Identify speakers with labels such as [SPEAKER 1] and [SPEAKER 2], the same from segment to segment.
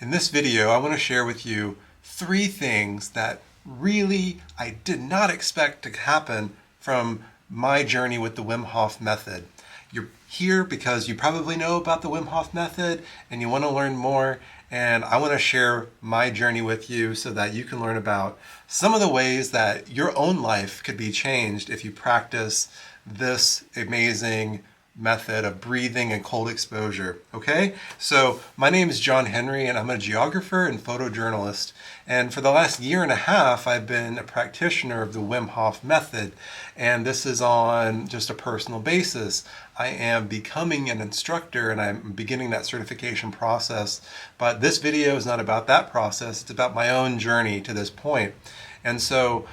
[SPEAKER 1] In this video, I want to share with you 3 things that really I did not expect to happen from my journey with the Wim Hof Method. You're here because you probably know about the Wim Hof Method and you want to learn more, and I want to share my journey with you so that you can learn about some of the ways that your own life could be changed if you practice this amazing method of breathing and cold exposure. Okay, so my name is John Henry and I'm a geographer and photojournalist, and for the last year and a half I've been a practitioner of the Wim Hof Method, and this is on just a personal basis. I am becoming an instructor and I'm beginning that certification process, but this video is not about that process. It's about my own journey to this point. And so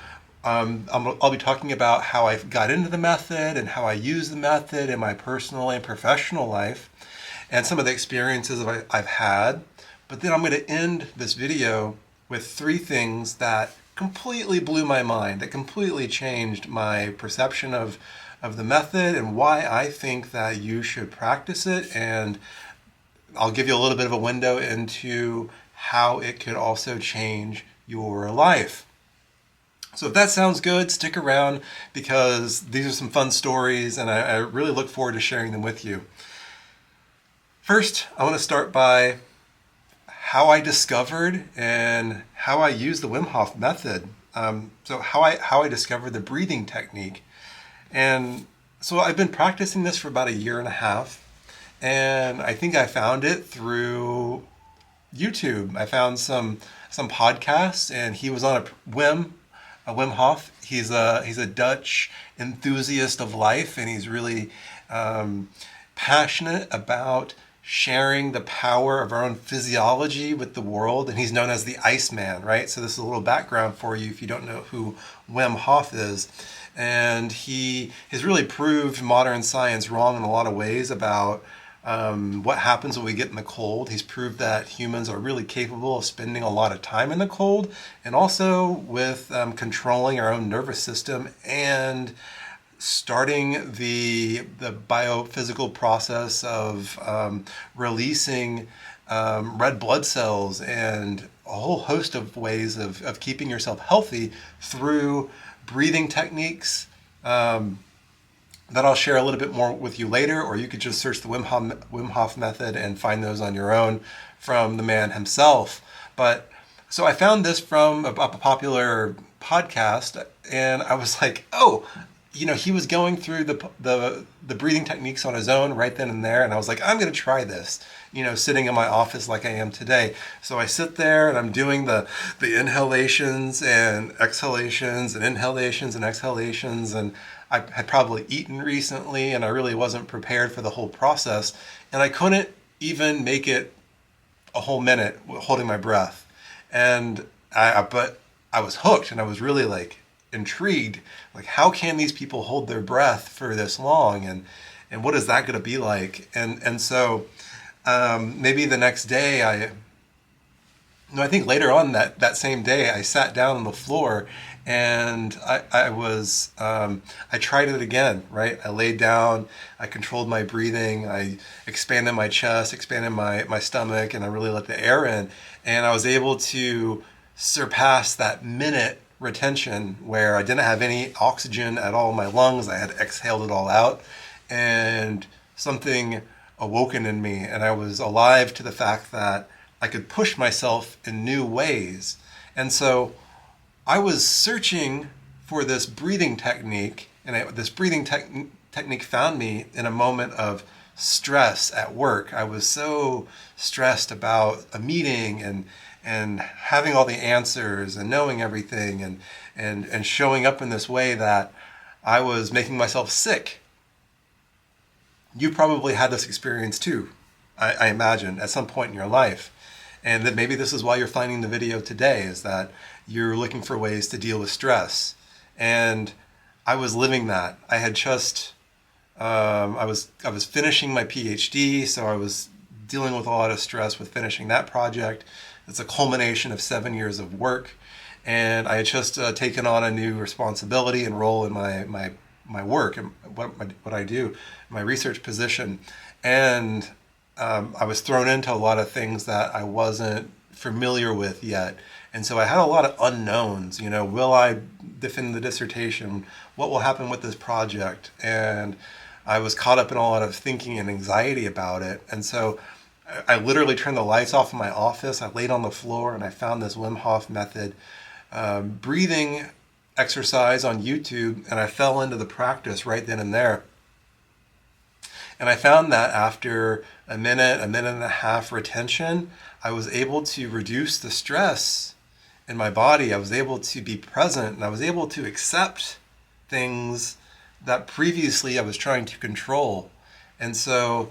[SPEAKER 1] I'll be talking about how I got into the method and how I use the method in my personal and professional life and some of the experiences I've had. But then I'm going to end this video with 3 things that completely blew my mind, that completely changed my perception of the method and why I think that you should practice it. And I'll give you a little bit of a window into how it could also change your life. So if that sounds good, stick around because these are some fun stories and I really look forward to sharing them with you. First, I want to start by how I discovered and how I use the Wim Hof method. So how I discovered the breathing technique. And so I've been practicing this for about a year and a half, and I think I found it through YouTube. I found some podcasts, and he was on Wim Hof. He's a Dutch enthusiast of life, and he's really passionate about sharing the power of our own physiology with the world. And he's known as the Iceman, right? So this is a little background for you if you don't know who Wim Hof is. And he has really proved modern science wrong in a lot of ways about what happens when we get in the cold. He's proved that humans are really capable of spending a lot of time in the cold, and also with controlling our own nervous system and starting the biophysical process of releasing red blood cells and a whole host of ways of keeping yourself healthy through breathing techniques that I'll share a little bit more with you later, or you could just search the Wim Hof method and find those on your own from the man himself. But so I found this from a popular podcast, and I was like, oh, he was going through the breathing techniques on his own right then and there, and I was like, I'm going to try this. Sitting in my office like I am today. So I sit there and I'm doing the inhalations and exhalations and inhalations and exhalations, and I had probably eaten recently and I really wasn't prepared for the whole process, and I couldn't even make it a whole minute holding my breath. And but I was hooked, and I was really like intrigued, like how can these people hold their breath for this long, and what is that going to be like? And so maybe the next day I think later on that same day I sat down on the floor and I tried it again, right? I laid down, I controlled my breathing, I expanded my chest, expanded my stomach, and I really let the air in, and I was able to surpass that minute retention where I didn't have any oxygen at all in my lungs. I had exhaled it all out, and something awoken in me, and I was alive to the fact that I could push myself in new ways. And so I was searching for this breathing technique, and this breathing technique found me in a moment of stress at work. I was so stressed about a meeting and having all the answers and knowing everything and showing up in this way that I was making myself sick. You probably had this experience too, I imagine, at some point in your life. And that maybe this is why you're finding the video today, is that you're looking for ways to deal with stress. And I was living that. I had just, I was finishing my PhD, so I was dealing with a lot of stress with finishing that project. It's a culmination of 7 years of work. And I had just taken on a new responsibility and role in my work and what I do, my research position. And I was thrown into a lot of things that I wasn't familiar with yet. And so I had a lot of unknowns. Will I defend the dissertation? What will happen with this project? And I was caught up in a lot of thinking and anxiety about it. And so I literally turned the lights off in my office. I laid on the floor and I found this Wim Hof Method breathing exercise on YouTube, and I fell into the practice right then and there. And I found that after a minute and a half retention, I was able to reduce the stress in my body. I was able to be present, and I was able to accept things that previously I was trying to control. And so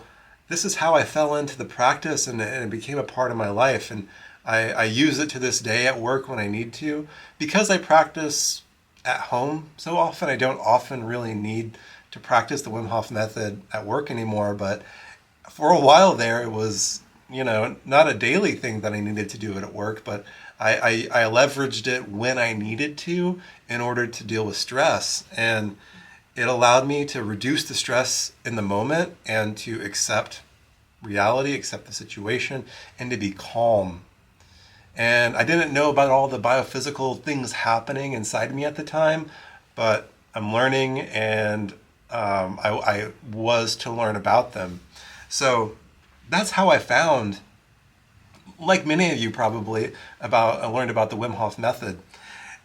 [SPEAKER 1] this is how I fell into the practice, and it became a part of my life. And I use it to this day at work when I need to. Because I practice at home so often, I don't often really need to practice the Wim Hof method at work anymore. But for a while there, it was, not a daily thing that I needed to do it at work, but I leveraged it when I needed to in order to deal with stress. And it allowed me to reduce the stress in the moment and to accept reality, accept the situation, and to be calm. And I didn't know about all the biophysical things happening inside me at the time, but I'm learning, and I was to learn about them. So that's how I found, like many of you probably, I learned about the Wim Hof method.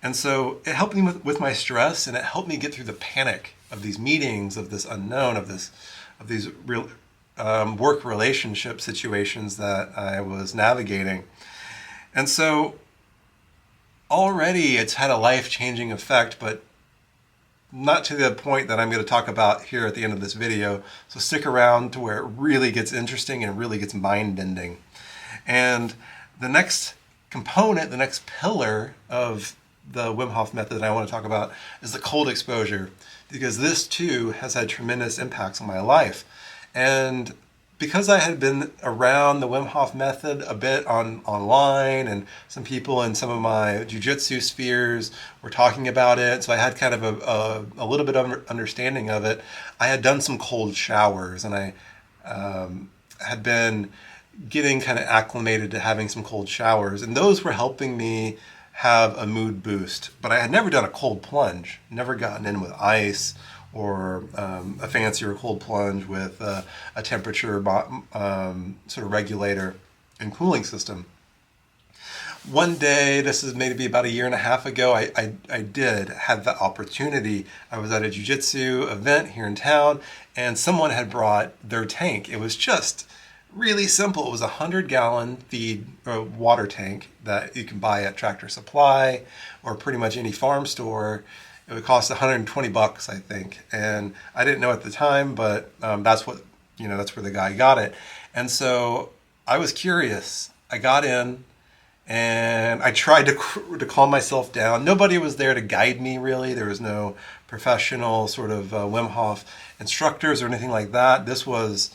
[SPEAKER 1] And so it helped me with my stress, and it helped me get through the panic of these meetings, of this unknown, of these real work relationship situations that I was navigating. And so already it's had a life-changing effect, but not to the point that I'm going to talk about here at the end of this video. So stick around to where it really gets interesting and really gets mind-bending. And the next component, the next pillar of the Wim Hof method that I want to talk about is the cold exposure, because this too has had tremendous impacts on my life. And because I had been around the Wim Hof method a bit online, and some people in some of my jiu-jitsu spheres were talking about it, so I had kind of a little bit of understanding of it. I had done some cold showers, and I had been getting kind of acclimated to having some cold showers, and those were helping me have a mood boost. But I had never done a cold plunge, never gotten in with ice or a fancier cold plunge with a temperature sort of regulator and cooling system. One day, this is maybe about a year and a half ago, I did have the opportunity. I was at a jiu-jitsu event here in town, and someone had brought their tank. It was just really simple. It was a 100-gallon feed water tank that you can buy at Tractor Supply or pretty much any farm store. It would cost $120, I think, and I didn't know at the time, but that's where the guy got it. And so I was curious. I got in, and I tried to calm myself down. Nobody was there to guide me, really. There was no professional sort of Wim Hof instructors or anything like that. This was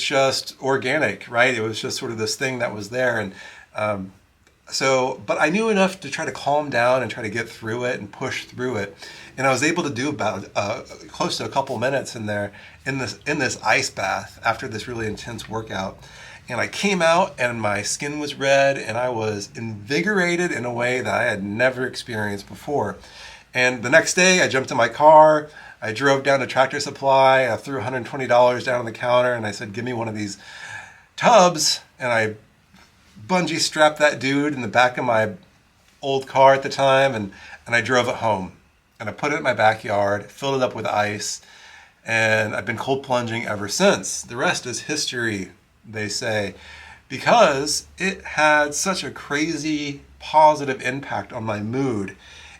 [SPEAKER 1] just organic, right? It was just sort of this thing that was there, and but I knew enough to try to calm down and try to get through it and push through it. And I was able to do about close to a couple minutes in there in this ice bath after this really intense workout. And I came out and my skin was red and I was invigorated in a way that I had never experienced before. And the next day I jumped in my car, I drove down to Tractor Supply, I threw $120 down on the counter, and I said, give me one of these tubs. And I bungee strapped that dude in the back of my old car at the time, and I drove it home. And I put it in my backyard, filled it up with ice, and I've been cold plunging ever since. The rest is history, they say, because it had such a crazy positive impact on my mood.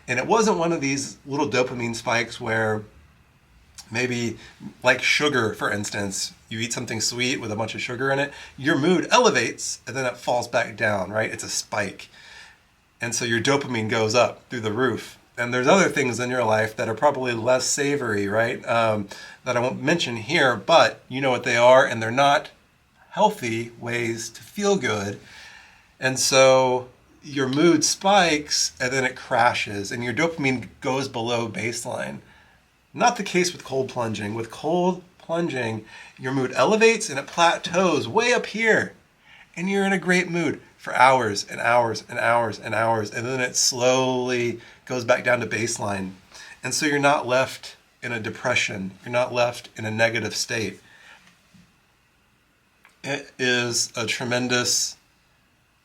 [SPEAKER 1] And it wasn't one of these little dopamine spikes where maybe, like sugar, for instance, you eat something sweet with a bunch of sugar in it, your mood elevates and then it falls back down, right? It's a spike. And so your dopamine goes up through the roof. And there's other things in your life that are probably less savory, right? That I won't mention here, but you know what they are, and they're not healthy ways to feel good. And so your mood spikes and then it crashes and your dopamine goes below baseline. Not the case with cold plunging. With cold plunging, your mood elevates and it plateaus way up here. And you're in a great mood for hours and hours and hours and hours. And then it slowly goes back down to baseline. And so you're not left in a depression. You're not left in a negative state. It is a tremendous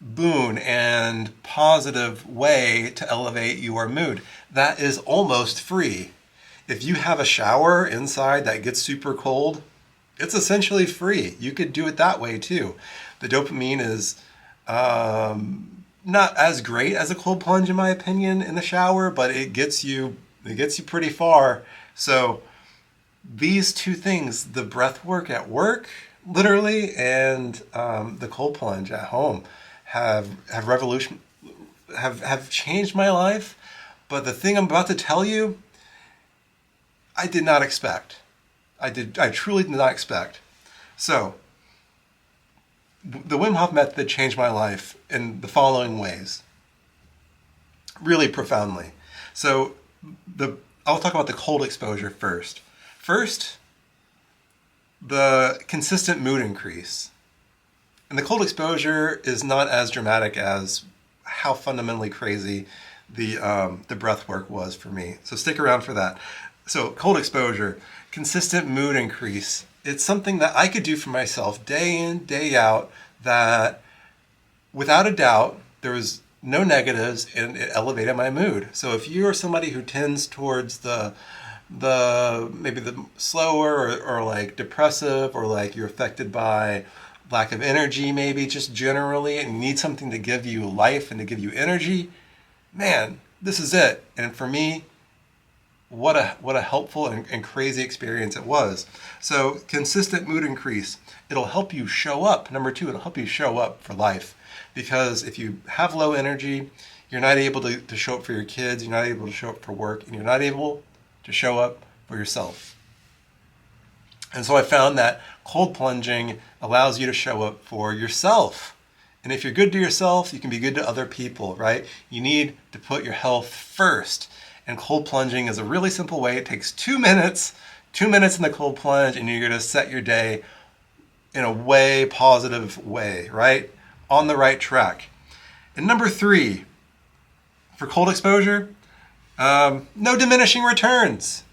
[SPEAKER 1] boon and positive way to elevate your mood. That is almost free. If you have a shower inside that gets super cold, it's essentially free. You could do it that way too. The dopamine is not as great as a cold plunge, in my opinion, in the shower, but it gets you pretty far. So these two things, the breath work at work, literally, and the cold plunge at home, have changed my life. But the thing I'm about to tell you, I did not expect. I truly did not expect. So the Wim Hof Method changed my life in the following ways, really profoundly. So I'll talk about the cold exposure first. First, the consistent mood increase. And the cold exposure is not as dramatic as how fundamentally crazy the breath work was for me. So stick around for that. So cold exposure, consistent mood increase. It's something that I could do for myself day in, day out, that without a doubt, there was no negatives and it elevated my mood. So if you are somebody who tends towards the maybe the slower or like depressive, or like you're affected by lack of energy, maybe just generally, and you need something to give you life and to give you energy, man, this is it. And for me, what a helpful and crazy experience it was. So consistent mood increase, it'll help you show up. Number two, it'll help you show up for life. Because if you have low energy, you're not able to show up for your kids, you're not able to show up for work, and you're not able to show up for yourself. And so I found that cold plunging allows you to show up for yourself. And if you're good to yourself, you can be good to other people, right? You need to put your health first. And cold plunging is a really simple way. It takes 2 minutes, 2 minutes in the cold plunge, and you're going to set your day in a way positive way, right? On the right track. And number three, for cold exposure, no diminishing returns.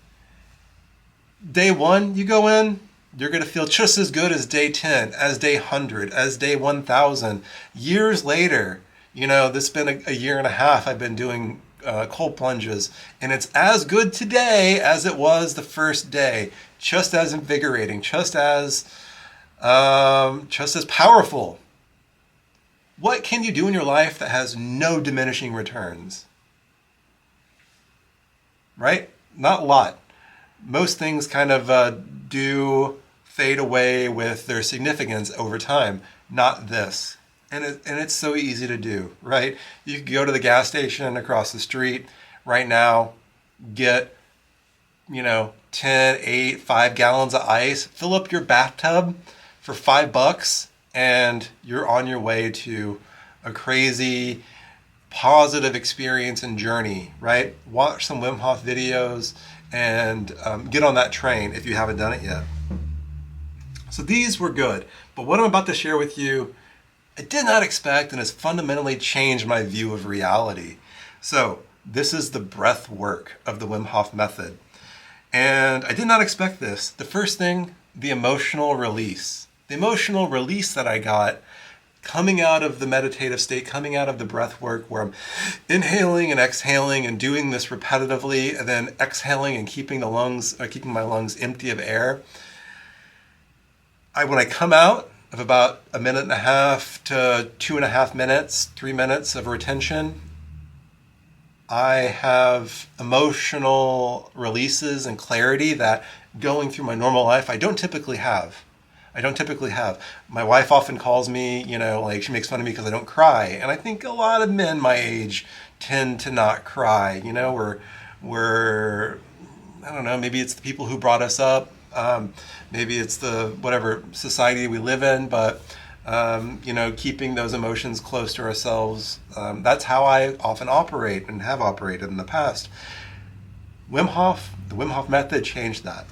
[SPEAKER 1] Day one, you go in, you're going to feel just as good as day 10, as day 100, as day 1000. Years later, this has been a year and a half I've been doing cold plunges, and it's as good today as it was the first day. Just as invigorating, just as powerful. What can you do in your life that has no diminishing returns? Right? Not a lot. Most things kind of do fade away with their significance over time. Not this. And it's so easy to do, right? You can go to the gas station across the street right now, get, 10, 8, 5 gallons of ice, fill up your bathtub for $5, and you're on your way to a crazy, positive experience and journey, right? Watch some Wim Hof videos and get on that train if you haven't done it yet. So these were good, but what I'm about to share with you, I did not expect and has fundamentally changed my view of reality. So this is the breath work of the Wim Hof Method. And I did not expect this. The first thing, the emotional release. The emotional release that I got coming out of the meditative state, coming out of the breath work, where I'm inhaling and exhaling and doing this repetitively, and then exhaling and keeping my lungs empty of air. When I come out of about 1.5 to 2.5 minutes, 3 minutes of retention, I have emotional releases and clarity that going through my normal life I don't typically have. My wife often calls me, she makes fun of me because I don't cry. And I think a lot of men my age tend to not cry. We're I don't know, maybe it's the people who brought us up. Maybe it's the whatever society we live in, but keeping those emotions close to ourselves. That's how I often operate and have operated in the past. The Wim Hof Method changed that.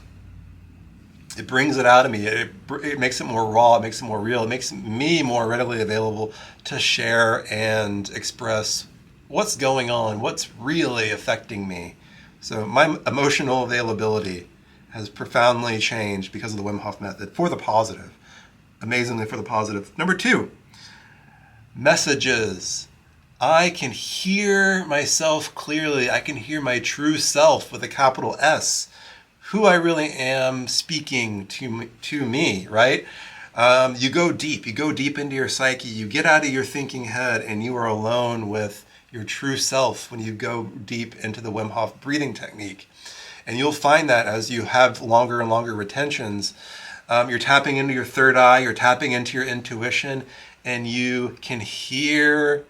[SPEAKER 1] It brings it out of me. It makes it more raw. It makes it more real. It makes me more readily available to share and express what's going on, what's really affecting me. So my emotional availability has profoundly changed because of the Wim Hof method for the positive. Amazingly for the positive. Number 2, messages. I can hear myself clearly. I can hear my true self with a capital S, who I really am speaking to me, right? You go deep. You go deep into your psyche. You get out of your thinking head and you are alone with your true self when you go deep into the Wim Hof breathing technique. And you'll find that as you have longer and longer retentions, you're tapping into your third eye, you're tapping into your intuition, and you can hear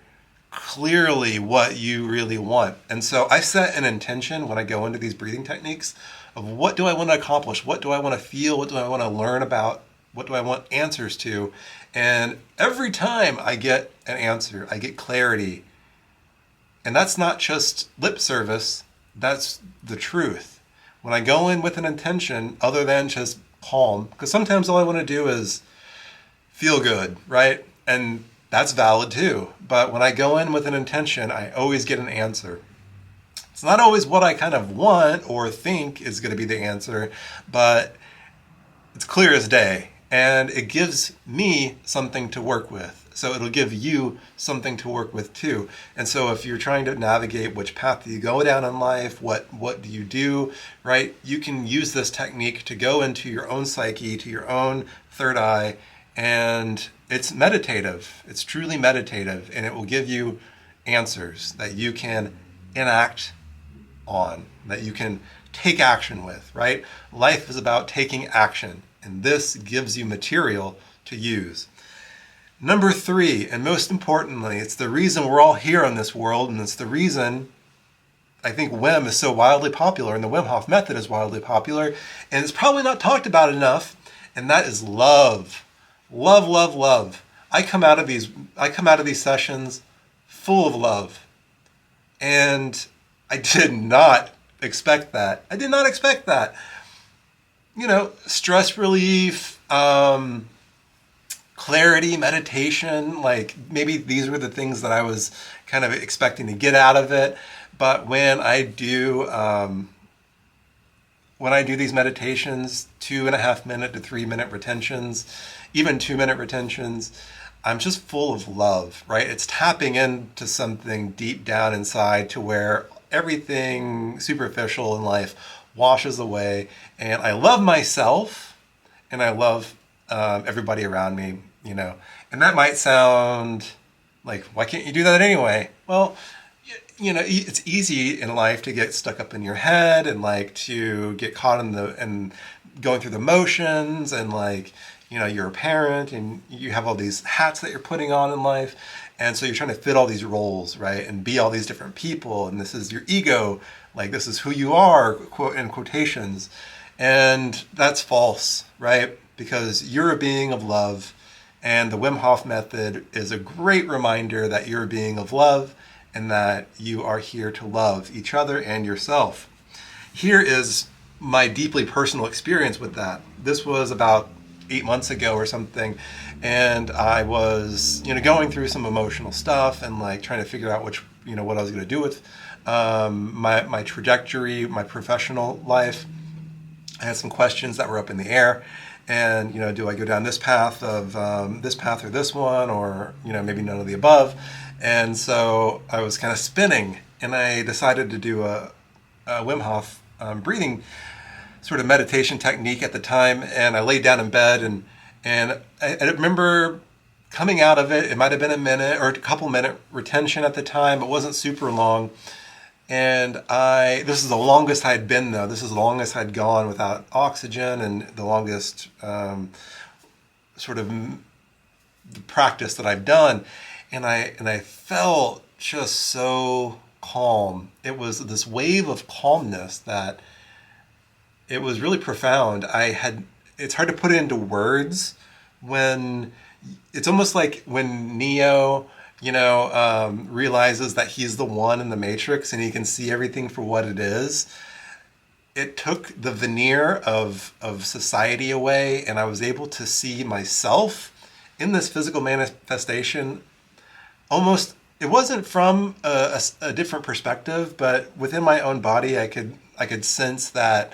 [SPEAKER 1] clearly what you really want. And so I set an intention when I go into these breathing techniques of what do I want to accomplish? What do I want to feel? What do I want to learn about? What do I want answers to? And every time I get an answer, I get clarity. And that's not just lip service, that's the truth. When I go in with an intention other than just calm, because sometimes all I want to do is feel good, right? And that's valid too. But when I go in with an intention, I always get an answer. It's not always what I kind of want or think is going to be the answer, but it's clear as day. And it gives me something to work with. So it'll give you something to work with too. And so if you're trying to navigate which path do you go down in life, what do you do, right? You can use this technique to go into your own psyche, to your own third eye, and it's meditative. It's truly meditative, and it will give you answers that you can enact on, that you can take action with, right? Life is about taking action, and this gives you material to use. Number 3, and most importantly, it's the reason we're all here in this world, and it's the reason I think Wim is so wildly popular, and the Wim Hof Method is wildly popular, and it's probably not talked about enough, and that is love. Love, love, love. I come out of these sessions full of love, and I did not expect that. I did not expect that. You know, stress relief, clarity, meditation, like maybe these were the things that I was kind of expecting to get out of it. But when I do these meditations, 2.5 minute to 3 minute retentions, even 2 minute retentions, I'm just full of love, right? It's tapping into something deep down inside to where everything superficial in life washes away. And I love myself and I love everybody around me, you know. And that might sound like, why can't you do that anyway? Well, you know, it's easy in life to get stuck up in your head and like to get caught and going through the motions, and like, you know, you're a parent and you have all these hats that you're putting on in life. And so you're trying to fit all these roles, right? And be all these different people. And this is your ego. Like, this is who you are, quote, in quotations. And that's false, right? Because you're a being of love. And the Wim Hof Method is a great reminder that you're a being of love and that you are here to love each other and yourself. Here is my deeply personal experience with that. This was about 8 months ago or something, and I was, you know, going through some emotional stuff and like trying to figure out what I was going to do with my trajectory, my professional life. I had some questions that were up in the air, and you know, do I go down this path or this one, or you know, maybe none of the above. And so I was kind of spinning, and I decided to do a Wim Hof breathing sort of meditation technique at the time, and I laid down in bed, and I remember coming out of it. It might have been a minute or a couple minute retention at the time. It wasn't super long, and this is the longest I had been though. This is the longest I'd gone without oxygen, and the longest sort of the practice that I've done, and I felt just so calm. It was this wave of calmness that it was really profound. It's hard to put it into words when it's almost like when Neo, you know, realizes that he's the one in the Matrix and he can see everything for what it is. it took the veneer of society away, and I was able to see myself in this physical manifestation. Almost, it wasn't from a different perspective, but within my own body, I could sense that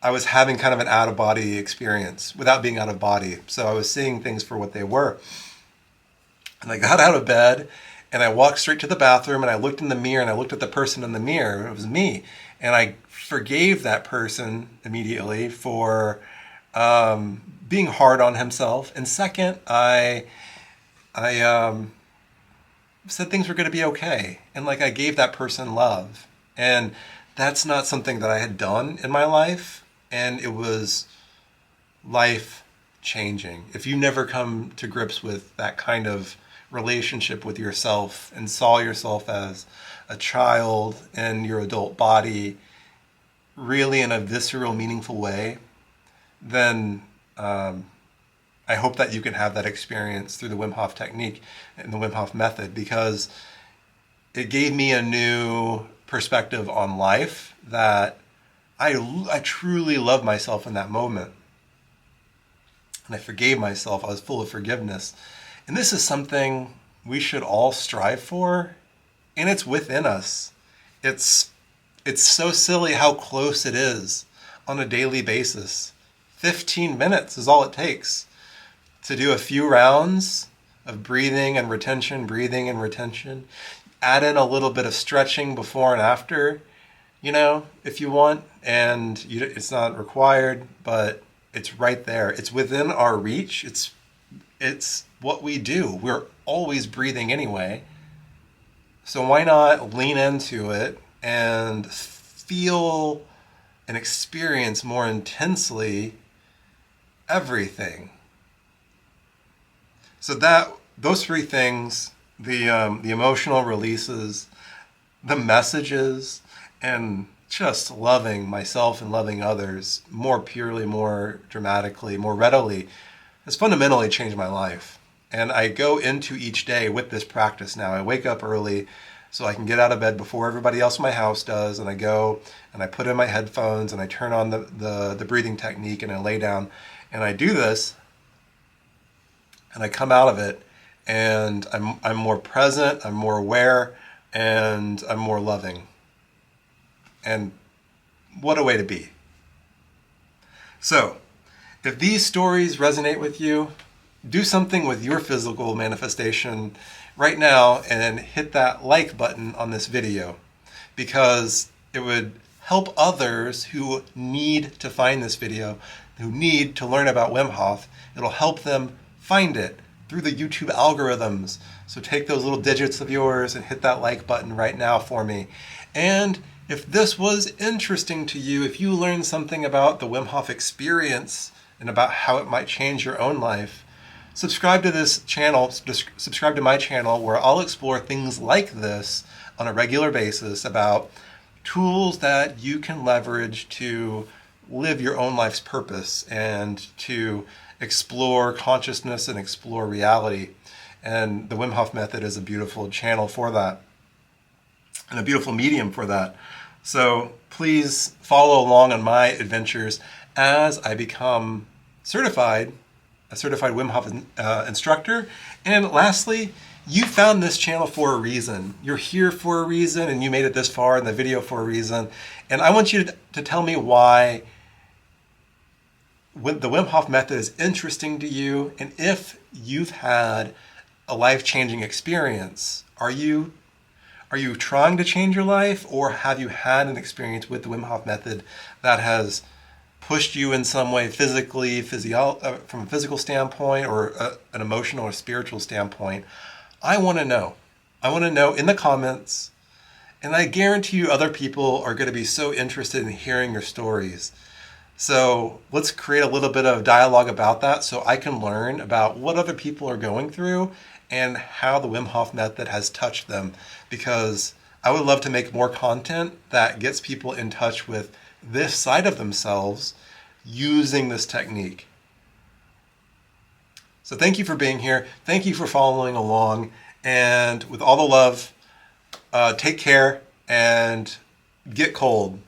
[SPEAKER 1] I was having kind of an out of body experience without being out of body. So I was seeing things for what they were. And I got out of bed and I walked straight to the bathroom and I looked in the mirror and I looked at the person in the mirror. It was me. And I forgave that person immediately for being hard on himself. And second, I said things were going to be okay. And like I gave that person love. And that's not something that I had done in my life. And it was life changing. If you never come to grips with that kind of relationship with yourself and saw yourself as a child in your adult body, really in a visceral, meaningful way, then I hope that you can have that experience through the Wim Hof technique and the Wim Hof method, because it gave me a new perspective on life that I truly loved myself in that moment. And I forgave myself. I was full of forgiveness. And this is something we should all strive for, and it's within us. It's so silly how close it is on a daily basis. 15 minutes is all it takes to do a few rounds of breathing and retention, breathing and retention. Add in a little bit of stretching before and after, if you want, and it's not required, but it's right there. It's within our reach. It's what we do. We're always breathing anyway. So why not lean into it and feel and experience more intensely everything? So those three things, the emotional releases, the messages, and just loving myself and loving others more purely, more dramatically, more readily, has fundamentally changed my life. And I go into each day with this practice now. I wake up early so I can get out of bed before everybody else in my house does, and I go and I put in my headphones and I turn on the breathing technique and I lay down and I do this, and I come out of it and I'm more present, I'm more aware, and I'm more loving. And what a way to be. So, if these stories resonate with you, do something with your physical manifestation right now and hit that like button on this video, because it would help others who need to find this video, who need to learn about Wim Hof. It'll help them find it through the YouTube algorithms. So take those little digits of yours and hit that like button right now for me. And if this was interesting to you, if you learned something about the Wim Hof experience and about how it might change your own life, subscribe to this channel, subscribe to my channel, where I'll explore things like this on a regular basis about tools that you can leverage to live your own life's purpose and to explore consciousness and explore reality. And the Wim Hof Method is a beautiful channel for that and a beautiful medium for that. So please follow along on my adventures as I become a certified Wim Hof instructor. And lastly, you found this channel for a reason. You're here for a reason, and you made it this far in the video for a reason. And I want you to tell me why the Wim Hof Method is interesting to you, and if you've had a life-changing experience. Are you trying to change your life, or have you had an experience with the Wim Hof Method that has pushed you in some way physically, from a physical standpoint, or an emotional or spiritual standpoint? I want to know. I want to know in the comments, and I guarantee you other people are going to be so interested in hearing your stories. So let's create a little bit of dialogue about that so I can learn about what other people are going through and how the Wim Hof Method has touched them, because I would love to make more content that gets people in touch with this side of themselves using this technique. So thank you for being here. Thank you for following along. And with all the love, take care and get cold.